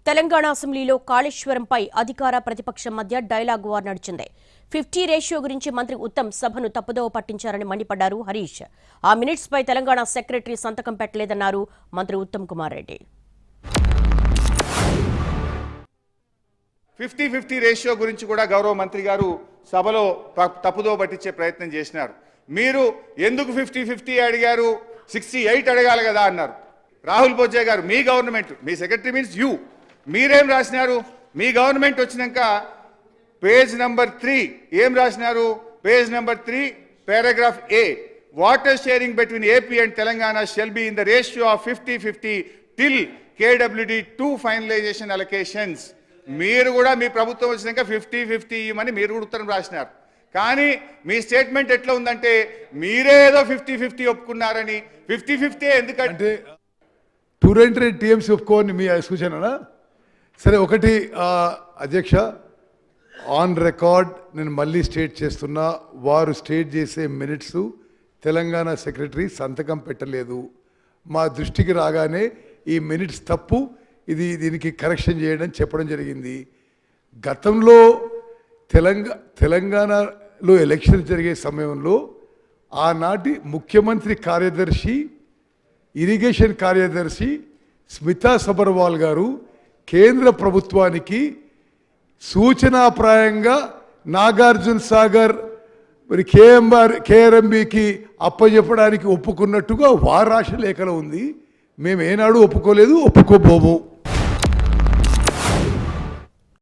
తెలంగాణ అసెంబ్లీలో కాళేశ్వరంపై అధికార ప్రతిపక్షం మధ్య డైలాగ్ వార్ నడిచింది. 50 రేషియో గురించి మంత్రి ఉత్తమ్ సభను తప్పుదోవ పట్టించారని మండిపడ్డారు హరీష్. ఆ మినిట్స్ పై తెలంగాణ సెక్రటరీ సంతకం పెట్టలేదన్నారు మంత్రి ఉత్తమ్ కుమార్ రెడ్డి. 50-50 రేషియో గురించి కూడా గౌరవ మంత్రి గారు సభలో తప్పుదోవ పట్టించే ప్రయత్నం చేసినారు. మీరు ఎందుకు 50-50 అడిగారు, 68 అడగాలి కదా అన్నారు. రాహుల్ బొజ్జే గారు, మీ గవర్నమెంట్, మీ సెక్రటరీ మీన్స్ యూ, మీరేం రాసినారు? మీ గవర్నమెంట్ వచ్చినాక పేజ్ నంబర్ 3 ఏం రాసినారు? Page number 3 paragraph A, water sharing between AP and Telangana shall be in the ratio of 50-50 till KWD 2 finalization allocations. మీరు కూడా మీ ప్రభుత్వం వచ్చినాక 50-50 ఇవ్వమని మీరు కూడా ఉత్తరం రాసినారు. కానీ మీ స్టేట్మెంట్ ఎట్లా ఉందంటే మీరే ఏదో 50-50 ఒప్పుకున్నారని. 50-50 ఎందుకంటే 200 TMC ఒప్పుకోని మీ సూచననా? సరే, ఒకటి అధ్యక్ష, ఆన్ రికార్డ్ నేను మళ్ళీ స్టేట్ చేస్తున్నా, వారు స్టేట్ చేసే మినిట్స్ తెలంగాణ సెక్రటరీ సంతకం పెట్టలేదు. మా దృష్టికి రాగానే ఈ మినిట్స్ తప్పు, దీనికి కరెక్షన్ చేయడం చెప్పడం జరిగింది. గతంలో తెలంగాణలో ఎలక్షన్ జరిగే సమయంలో ఆనాటి ముఖ్యమంత్రి కార్యదర్శి, ఇరిగేషన్ కార్యదర్శి స్మితా సబర్వాల్ గారు కేంద్ర ప్రభుత్వానికి సూచనాప్రాయంగా నాగార్జున సాగర్ మరి KRMBకి అప్పచెప్పడానికి ఒప్పుకున్నట్టుగా వారాశ లేఖలో ఉంది. మేము ఏనాడు ఒప్పుకోలేదు, ఒప్పుకోబోము.